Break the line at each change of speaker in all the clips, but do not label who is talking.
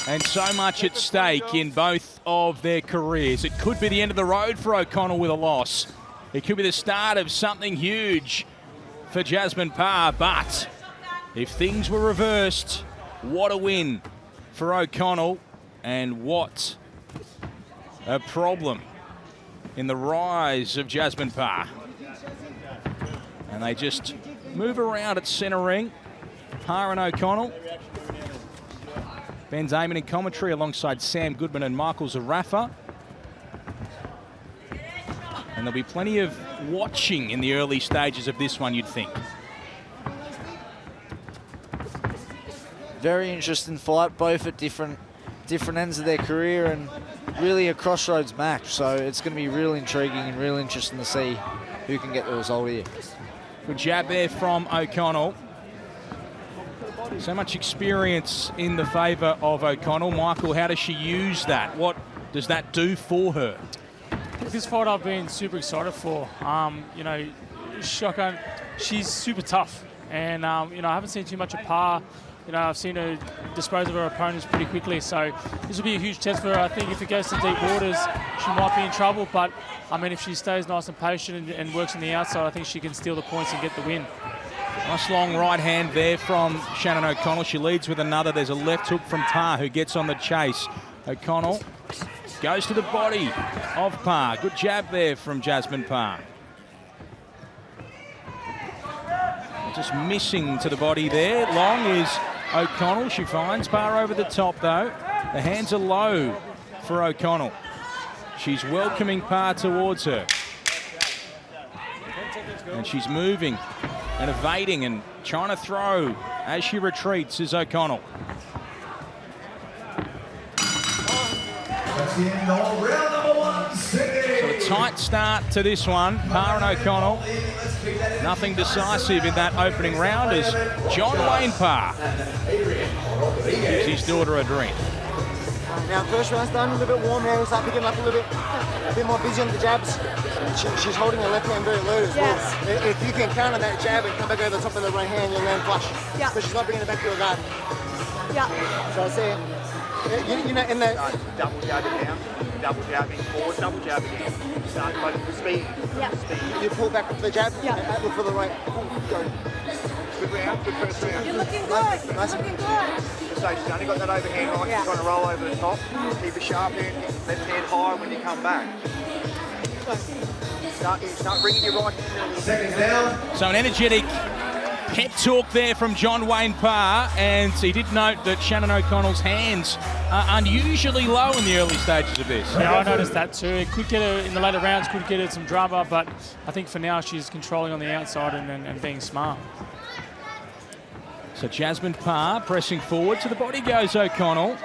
And so much at stake in both of their careers. It could be the end of the road for O'Connell with a loss. It could be the start of something huge for Jasmine Parr. But if things were reversed, what a win for O'Connell, and what a problem in the rise of Jasmine Parr. And they just move around at centre ring. Parr and O'Connell. Ben Damon in commentary alongside Sam Goodman and Michael Zarafa. And there'll be plenty of watching in the early stages of this one, you'd think.
Very interesting fight, both at different ends of their career, and really a crossroads match. So it's going to be real intriguing and real interesting to see who can get the result here.
Good jab there from O'Connell. So much experience in the favour of O'Connell. Michael, how does she use that? What does that do for her?
This fight I've been super excited for. You know, Shotgun, she's super tough. And, you know, I haven't seen too much of Parr. You know, I've seen her dispose of her opponents pretty quickly. So this will be a huge test for her. I think if it goes to deep waters, she might be in trouble. But, I mean, if she stays nice and patient and works on the outside, I think she can steal the points and get the win.
Nice long right hand there from Shannon O'Connell. She leads with another. There's a left hook from Parr, who gets on the chase. O'Connell goes to the body of Parr. Good jab there from Jasmine Parr. Just missing to the body there. Long is O'Connell. She finds Parr over the top, though. The hands are low for O'Connell. She's welcoming Parr towards her. And she's moving and evading and trying to throw as she retreats is O'Connell. So a tight start to this one. Parr and O'Connell. Nothing decisive in that opening round as John Wayne Parr gives his daughter a drink.
Now, first round's done, a little bit warm now. We'll start picking up a bit more busy on the jabs. She's holding her left hand very low as well. If you can counter that jab and come back over the top of the right hand, you'll land flush. Yeah. But she's not bringing it back to her guard. Yeah. So I say, you know, in the
double jab down, double jabbing forward, double jab again. Start fighting for speed.
Yeah.
Speed.
You pull back with the jab. Yeah. And look for the right. Go.
Good round. Good first round.
You're looking good. Nice. Looking good.
So she's only got that overhand right. She's trying to roll over the top. Keep a sharp hand. Left hand high when you come back. Start bringing your right hand.
Seconds down.
So an energetic pep talk there from John Wayne Parr, and he did note that Shannon O'Connell's hands are unusually low in the early stages of this.
Yeah, I noticed that too. It could get her in the later rounds, could get her some drama, but I think for now she's controlling on the outside and being smart.
So Jasmine Parr pressing forward. To the body goes O'Connell.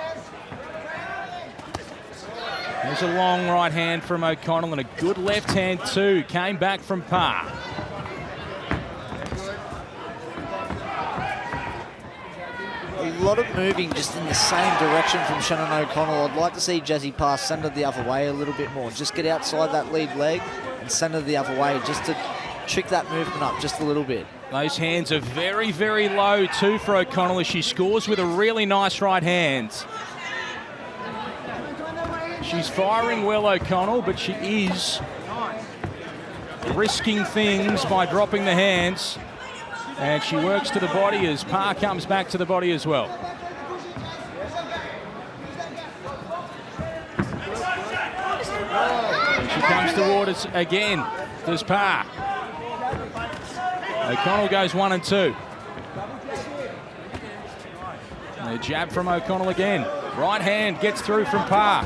There's a long right hand from O'Connell and a good left hand too. Came back from Parr.
A lot of moving just in the same direction from Shannon O'Connell. I'd like to see Jazzy Parr send her the other way a little bit more. Just get outside that lead leg and send her the other way just to trick that movement up just a little bit.
Those hands are very, very low too for O'Connell as she scores with a really nice right hand. She's firing well, O'Connell, but she is risking things by dropping the hands. And she works to the body as Parr comes back to the body as well. And she comes toward us again. Does Parr. O'Connell goes 1 and 2. And a jab from O'Connell again. Right hand gets through from Parr.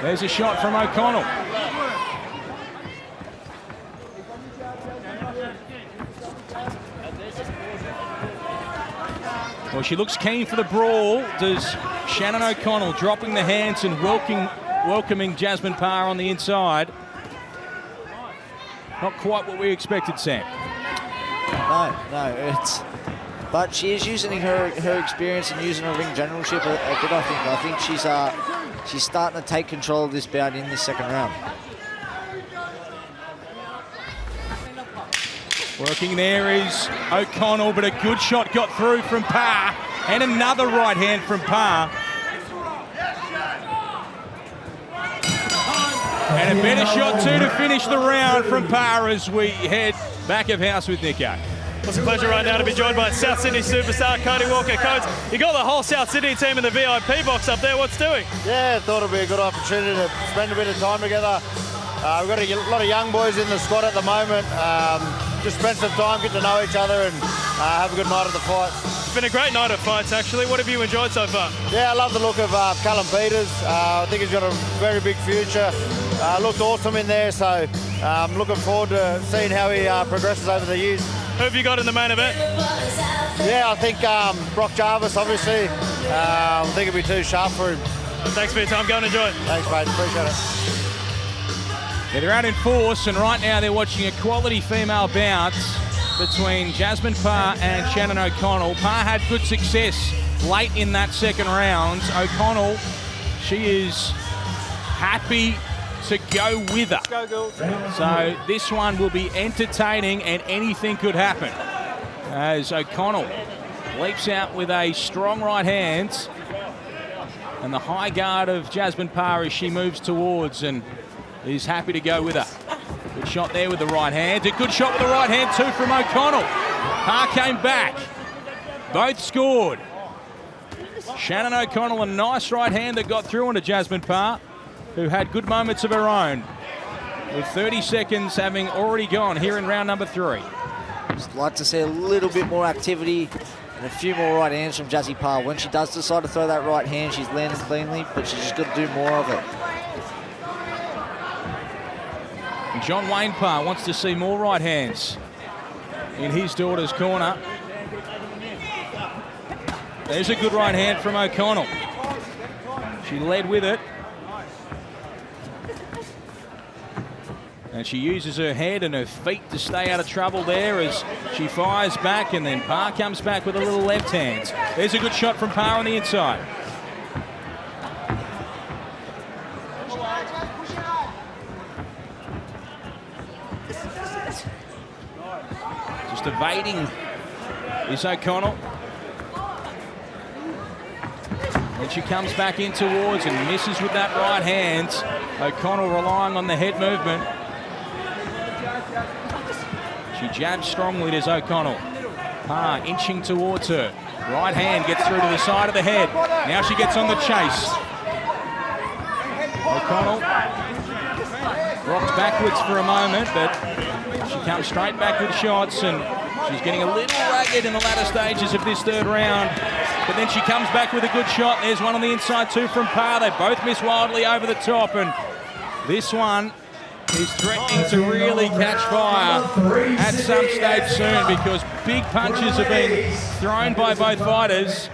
There's a shot from O'Connell. Well, she looks keen for the brawl. Does Shannon O'Connell, dropping the hands and welcoming Jasmine Parr on the inside. Not quite what we expected, Sam.
No, but she is using her experience and using her ring generalship a bit, I think. I think she's starting to take control of this bout in this second round.
Working there is O'Connell, but a good shot got through from Parr. And another right hand from Parr. And a better shot too to finish the round from Parr as we head back of house with Nico.
It's a pleasure right now to be joined by South Sydney superstar Cody Walker. Coach, you got the whole South Sydney team in the VIP box up there. What's doing?
Yeah, thought it'd be a good opportunity to spend a bit of time together. We've got a lot of young boys in the squad at the moment. Just spend some time, get to know each other and have a good night at the fights.
It's been a great night of fights, actually. What have you enjoyed so far?
Yeah, I love the look of Callum Peters. I think he's got a very big future. Looked awesome in there, so I'm looking forward to seeing how he progresses over the years.
Who have you got in the main event?
Yeah, I think Brock Jarvis, obviously. I think it'll be too sharp for him.
Thanks for your time. Go and enjoy.
Thanks, mate. Appreciate it.
Yeah, they're out in force, and right now they're watching a quality female bounce between Jasmine Parr and Shannon O'Connell. Parr had good success late in that second round. O'Connell, she is happy to go with her.
Go, girls.
So this one will be entertaining and anything could happen as O'Connell leaps out with a strong right hand and the high guard of Jasmine Parr as she moves towards and is happy to go with her. Good shot there with the right hand. A good shot with the right hand too from O'Connell. Parr came back. Both scored. Shannon O'Connell, a nice right hand that got through onto Jasmine Parr, who had good moments of her own, with 30 seconds having already gone here in round number 3.
Just like to see a little bit more activity and a few more right hands from Jasmine Parr. When she does decide to throw that right hand, she's landing cleanly, but she's just got to do more of it.
And John Wayne Parr wants to see more right hands in his daughter's corner. There's a good right hand from O'Connell. She led with it. And she uses her head and her feet to stay out of trouble there as she fires back, and then Parr comes back with a little left hand. There's a good shot from Parr on the inside. Just evading is O'Connell. And she comes back in towards and misses with that right hand. O'Connell relying on the head movement. She jabs strongly, does O'Connell. Parr inching towards her. Right hand gets through to the side of the head. Now she gets on the chase. O'Connell rocks backwards for a moment, but she comes straight back with shots, and she's getting a little ragged in the latter stages of this third round. But then she comes back with a good shot. There's one on the inside too from Parr. They both miss wildly over the top, and this one is threatening to really catch fire at some stage soon, because big punches are being thrown by both fighters.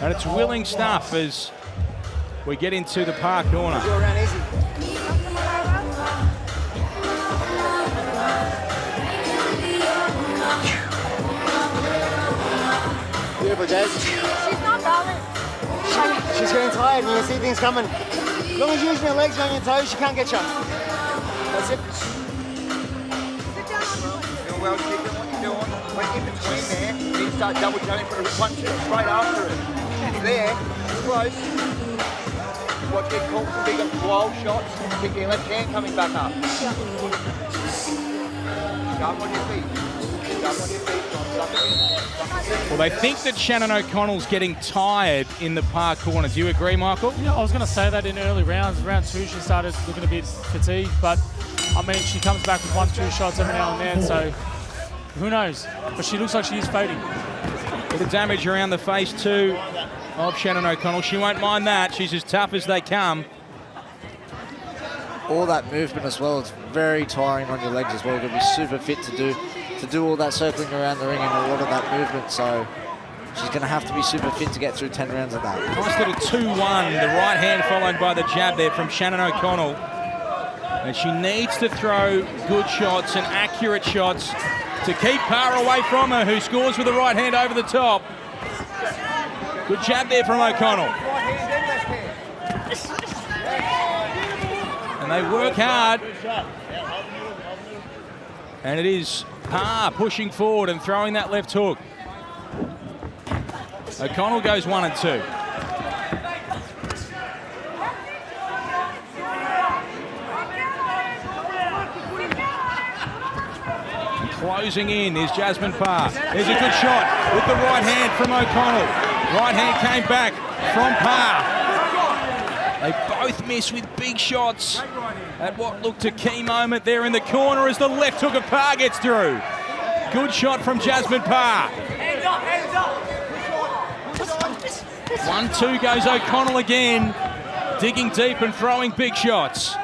And it's willing stuff as we get into the Parr corner.
Beautiful, Jazz.
She's not balanced.
She's getting tired and you see things coming. As long as you're using your legs and on your toes, she can't get you. That's it.
You're well keeping what you're doing. When in between there, you start double jumping for a punch straight after it. There, close. Watch get caught for big wild shots. Kick your left hand coming back up. Jump on your feet. Jump on your feet.
Well, they think that Shannon O'Connell's getting tired in the Parr corner. Do you agree, Michael?
Yeah, I was going to say that in early rounds. Round 2, she started looking a bit fatigued, but I mean, she comes back with 1-2 shots every now and then, so who knows? But she looks like she's fading.
Bit of damage around the face too of Shannon O'Connell. She won't mind that. She's as tough as they come.
All that movement as well, it's very tiring on your legs as well. You've got to be super fit to do all that circling around the ring and a lot of that movement, so she's going to have to be super fit to get through 10 rounds of that.
Nice little 2-1, the right hand followed by the jab there from Shannon O'Connell. And she needs to throw good shots and accurate shots to keep Parr away from her, who scores with the right hand over the top. Good jab there from O'Connell. And they work hard. And it is Parr pushing forward and throwing that left hook. O'Connell goes 1 and 2. And closing in is Jasmine Parr. There's a good shot with the right hand from O'Connell. Right hand came back from Parr. They both miss with big shots at what looked a key moment there in the corner as the left hook of Parr gets through. Good shot from Jasmine Parr. 1-2 goes O'Connell again, digging deep and throwing big shots.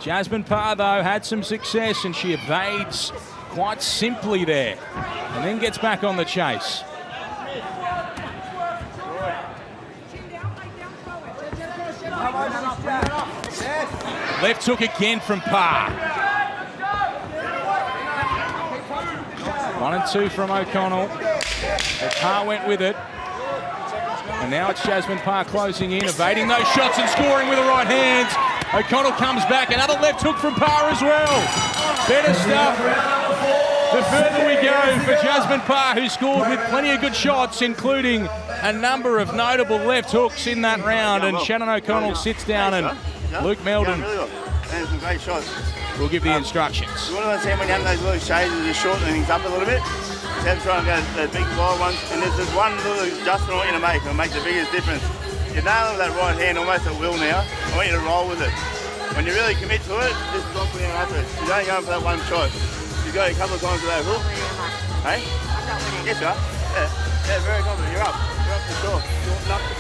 Jasmine Parr, though, had some success and she evades quite simply there and then gets back on the chase. Left hook again from Parr. 1 and 2 from O'Connell. But Parr went with it. And now it's Jasmine Parr closing in, evading those shots and scoring with the right hands. O'Connell comes back. Another left hook from Parr as well. Better stuff. The further we go for Jasmine Parr, who scored with plenty of good shots, including a number of notable left hooks in that round. And Shannon O'Connell sits down and Luke Meldon
And some great shots.
will give the instructions.
You want to understand when you have those little shades and just shorten things up a little bit. Instead of trying to go the big wide ones, and there's just one little adjustment I want you to make. It'll make the biggest difference. You're nailing with that right hand almost at will now. I want you to roll with it. When you really commit to it, this is not putting it after it. You're only going for that one shot. You go a couple of times with that hook. Hey? Yes, you are. Yeah, very confident. You're up. You're up for sure.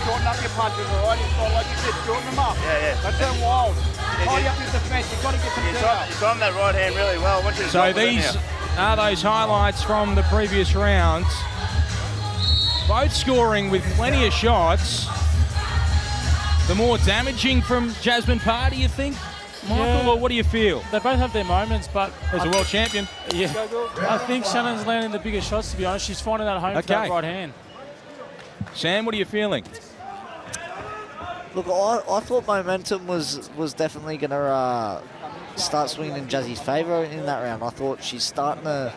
Shorten up your punches, all right? Like you said, shorten them up.
Yeah.
Don't turn wild. Tidy up your defence. You've got to get some
You timed that right hand really well. I want you to
So
drop with it
these
now.
are those highlights from the previous rounds. Both scoring with plenty of shots. The more damaging from Jasmine Parr, do you think, Michael, or what do you feel?
They both have their moments, but
As a world champion.
yeah, I think Shannon's landing the bigger shots, to be honest. She's finding that home for that right hand.
Sam, what are you feeling?
Look, I thought momentum was definitely going to start swinging in Jazzy's favour in that round. I thought she's starting to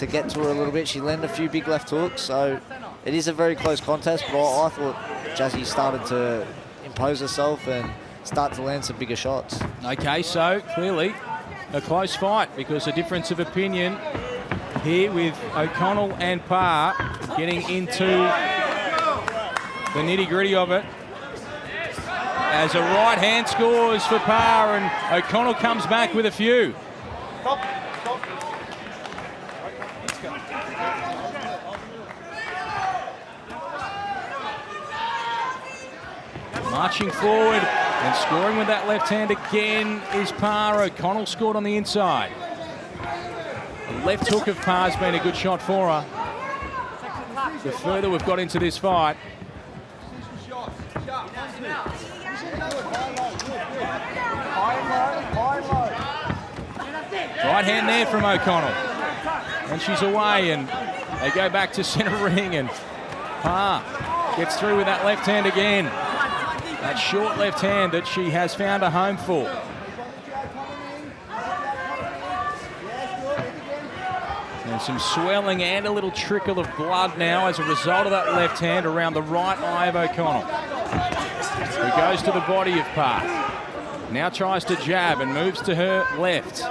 get to her a little bit. She landed a few big left hooks, so it is a very close contest, but I thought Jazzy started to impose herself and start to land some bigger shots.
Okay, so clearly a close fight because a difference of opinion here with O'Connell and Parr getting into the nitty-gritty of it. As a right hand scores for Parr and O'Connell comes back with a few. Marching forward and scoring with that left hand again is Parr. O'Connell scored on the inside. The left hook of Parr's been a good shot for her. The further we've got into this fight. Right hand there from O'Connell. And she's away and they go back to centre ring and Parr gets through with that left hand again. That short left hand that she has found a home for. And some swelling and a little trickle of blood now as a result of that left hand around the right eye of O'Connell. Who goes to the body of Parr. Now tries to jab and moves to her left.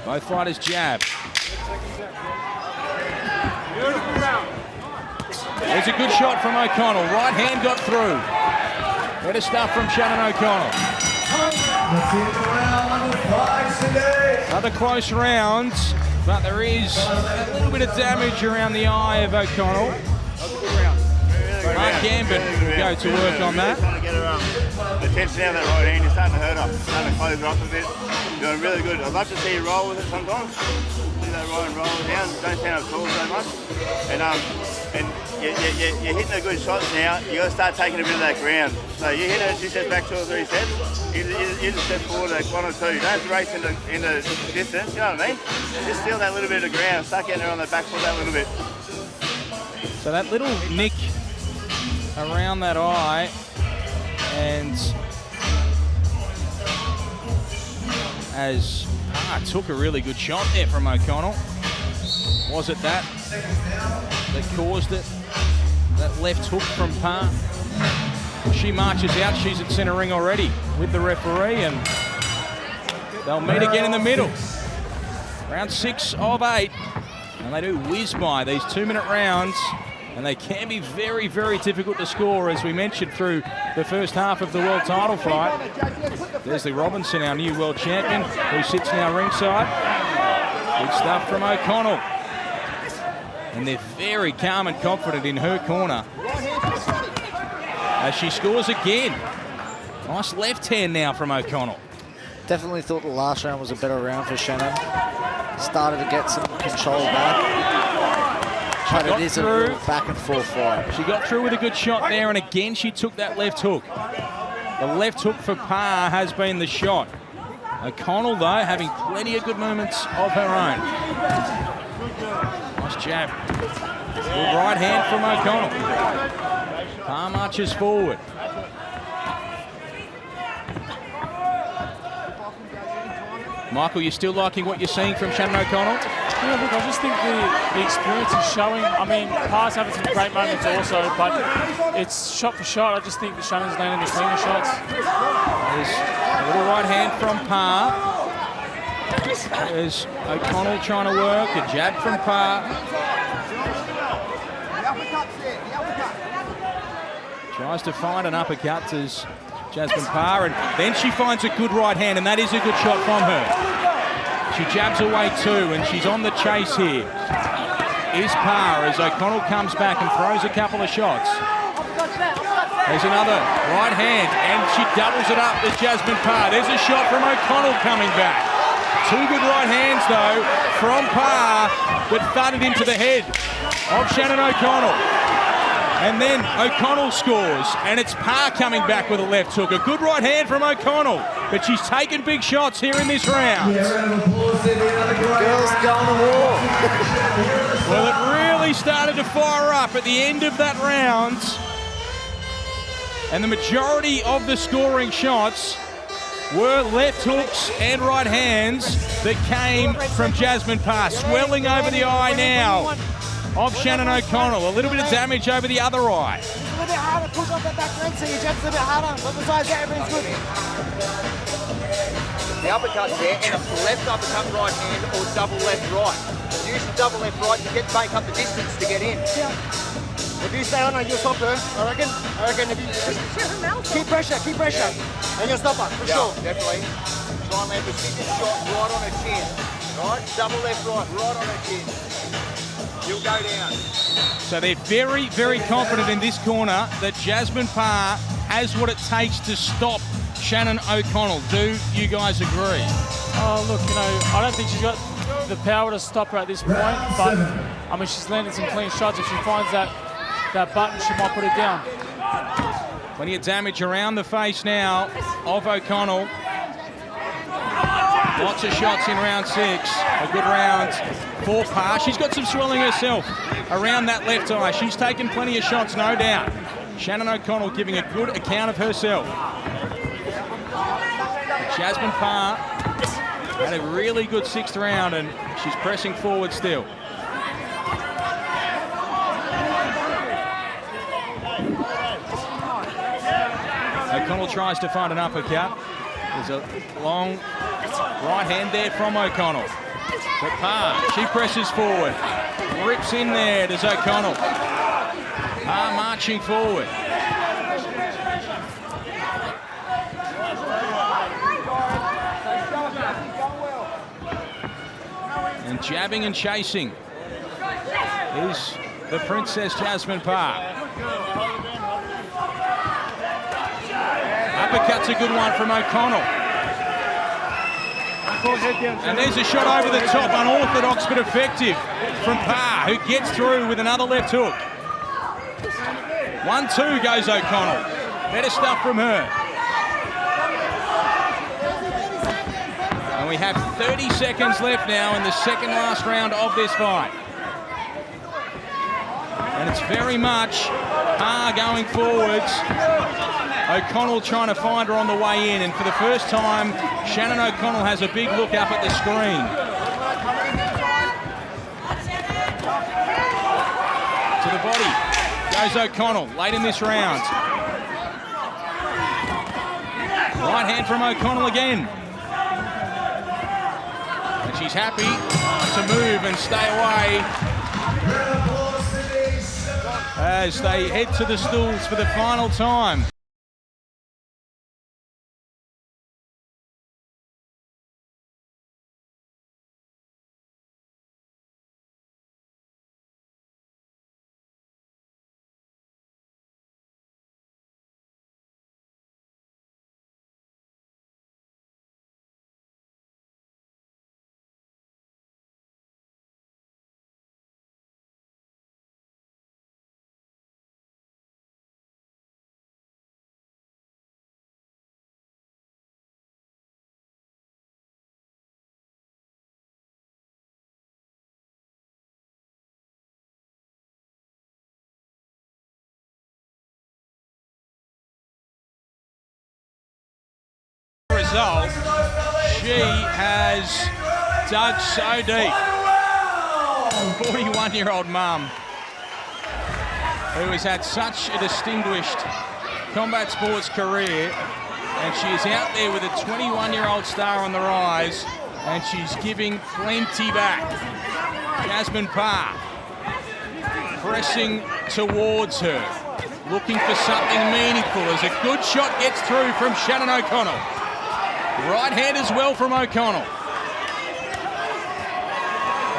Both fighters jab. There's a good shot from O'Connell. Right hand got through. Better stuff from Shannon O'Connell. Another close round, but there is a little bit of damage around the eye of O'Connell. Mark Gambin will go to work on that.
Trying to get her attention out of that right hand. You're starting to hurt her. Starting to close her up a bit. You're doing really good. I'd love to see you roll with it sometimes. Do that right and roll it down. Don't stand up tall so much. And you're hitting the good shots now. You got to start taking a bit of that ground. So you hit her, she steps back 2 or 3 steps. You just step forward like 1 or 2. You don't have to race into distance. You know what I mean? Just steal that little bit of ground. Start getting her on the back foot that little bit.
So that little nick around that eye, and as Took a really good shot there from O'Connell. Was it that caused it? That left hook from Parr. She marches out. She's at centre ring already with the referee, and they'll meet again in the middle. Round 6 of 8, and they do whiz by these 2-minute rounds, and they can be very, very difficult to score, as we mentioned through the first half of the world title fight. Leslie Robinson, our new world champion, who sits now ringside. Good stuff from O'Connell. And they're very calm and confident in her corner as she scores again. Nice left hand now from O'Connell.
Definitely thought the last round was a better round for Shannon. Started to get some control back. But it is a little back and forth fight.
She got through with a good shot there, and again she took that left hook. The left hook for Parr has been the shot. O'Connell, though, having plenty of good moments of her own. Nice jab. Good right hand from O'Connell. Parr marches forward. Michael, you still liking what you're seeing from Shannon O'Connell?
Yeah, look, I just think the experience is showing. I mean, Parr's having some great moments also, but it's shot for shot. I just think that Shannon's landing the cleaner shots.
There's a little right hand from Parr. There's O'Connell trying to work, a jab from Parr. Tries to find an uppercut as Jasmine Parr, and then she finds a good right hand, and that is a good shot from her. She jabs away too, and she's on the chase here. Is Parr as O'Connell comes back and throws a couple of shots. There's another right hand, and she doubles it up with Jasmine Parr. There's a shot from O'Connell coming back. 2 good right hands, though, from Parr, but thudded into the head of Shannon O'Connell. And then O'Connell scores, and it's Parr coming back with a left hook. A good right hand from O'Connell, but she's taken big shots here in this round.
Girls going to war.
Well, it really started to fire up at the end of that round. And the majority of the scoring shots were left hooks and right hands that came from Jasmine Parr. Swelling over the eye now of Shannon O'Connell. A little bit of damage over the other eye.
A little bit harder, push off that back leg so your jab's a bit harder. But besides that, everything's good.
The uppercut's there, and a left uppercut right hand or double left right. Use the double left right to make up the distance to get in.
Yeah. If you stay on her, you'll stop her, I reckon. If you just keep pressure, and you'll stop her, for sure.
Definitely. Try and land the biggest shot right on her chin. Right? Double left right on her chin. You'll go down.
So they're very, very confident in this corner that Jasmine Parr has what it takes to stop Shannon O'Connell. Do you guys agree?
Oh, look, I don't think she's got the power to stop her at this point, but, I mean, she's landed some clean shots. If she finds that button, she might put it down.
Plenty of damage around the face now of O'Connell. Lots of shots in round 6. A good round for Parr. She's got some swelling herself around that left eye. She's taken plenty of shots, no doubt. Shannon O'Connell giving a good account of herself. Jasmine Parr had a really good 6th round, and she's pressing forward still. O'Connell tries to find an uppercut. There's a long right hand there from O'Connell. But Parr, she presses forward. Rips in there, does O'Connell. Parr marching forward. And jabbing and chasing is the Princess Jasmine Parr. Uppercut's a good one from O'Connell. And there's a shot over the top, unorthodox but effective from Parr, who gets through with another left hook. 1-2 goes O'Connell. Better stuff from her. And we have 30 seconds left now in the second last round of this fight. And it's very much Parr going forwards. O'Connell trying to find her on the way in, and for the first time, Shannon O'Connell has a big look up at the screen. To the body goes O'Connell late in this round. Right hand from O'Connell again. And she's happy to move and stay away as they head to the stools for the final time. Result, she has dug so deep. 41-year-old mum who has had such a distinguished combat sports career, and she is out there with a 21-year-old star on the rise, and she's giving plenty back. Jasmine Parr pressing towards her, looking for something meaningful as a good shot gets through from Shannon O'Connell. Right hand as well from O'Connell.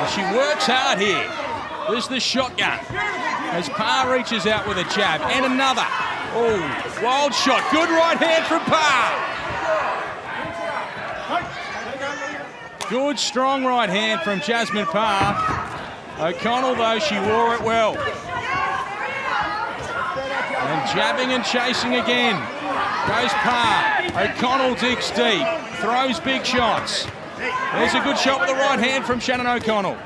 And she works hard here. There's the shotgun as Parr reaches out with a jab and another. Oh, wild shot. Good right hand from Parr. Good strong right hand from Jasmine Parr. O'Connell, though, she wore it well. And jabbing and chasing again. Goes Parr. O'Connell digs deep. Throws big shots. There's a good shot with the right hand from Shannon O'Connell.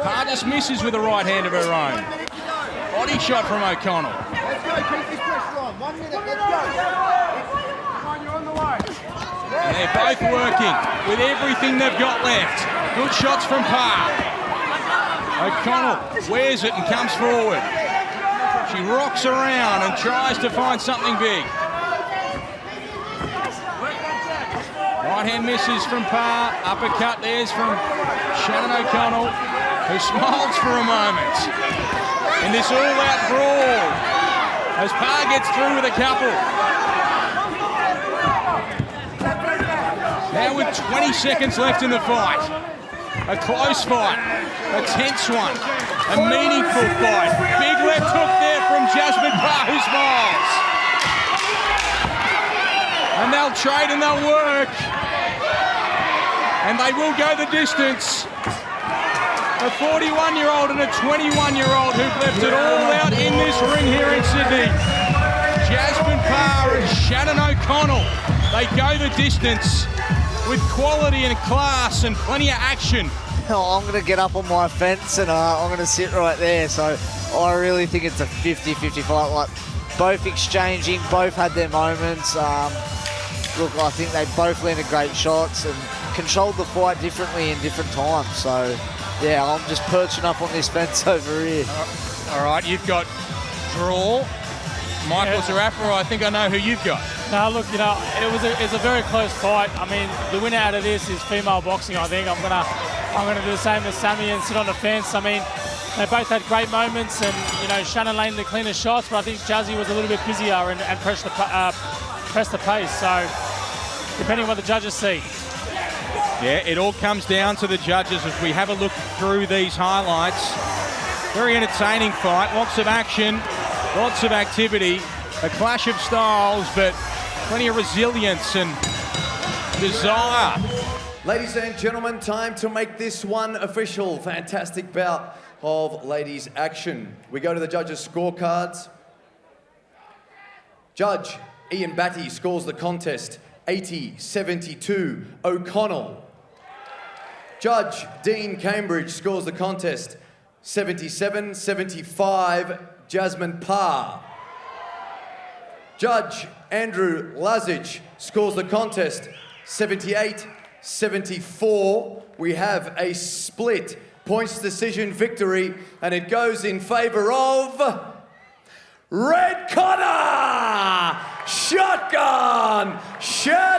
Parr just misses with a right hand of her own. Body shot from O'Connell.
Let's go, keep this pressure on. 1 minute, let's go. Come on, you're on the way.
And they're both working with everything they've got left. Good shots from Parr. O'Connell wears it and comes forward. She rocks around and tries to find something big. Right hand misses from Parr. Uppercut there's from Shannon O'Connell, who smiles for a moment in this all-out brawl as Parr gets through with a couple. Now with 20 seconds left in the fight. A close fight, a tense one, a meaningful fight. Big left hook there from Jasmine Parr, who smiles. And they'll trade and they'll work. And they will go the distance. A 41-year-old and a 21-year-old who've left it all out in this ring here in Sydney. Jasmine Parr and Shannon O'Connell. They go the distance with quality and class and plenty of action.
I'm going to get up on my fence and I'm going to sit right there. So I really think it's a 50-50 fight. Like, both exchanging, both had their moments. Look, I think they both landed great shots and controlled the fight differently in different times. So, yeah, I'm just perching up on this fence over here.
All right, you've got draw. Michael Zaraffa, I think I know who you've got.
No, look, you know, it's a very close fight. I mean, the winner out of this is female boxing, I think. I'm gonna do the same as Sammy and sit on the fence. I mean, they both had great moments, and, you know, Shannon landed the cleaner shots, but I think Jazzy was a little bit busier and pressed the pace. So, depending on what the judges see.
Yeah, it all comes down to the judges as we have a look through these highlights. Very entertaining fight, lots of action, lots of activity, a clash of styles, but plenty of resilience and desire.
Ladies and gentlemen, time to make this one official. Fantastic bout of ladies' action. We go to the judges' scorecards. Judge Ian Batty scores the contest 80-72 O'Connell. Judge Dean Cambridge scores the contest 77-75 Jasmine Parr. Judge Andrew Lazic scores the contest 78-74. We have a split points decision victory, and it goes in favour of Red Corner, Shotgun Shannon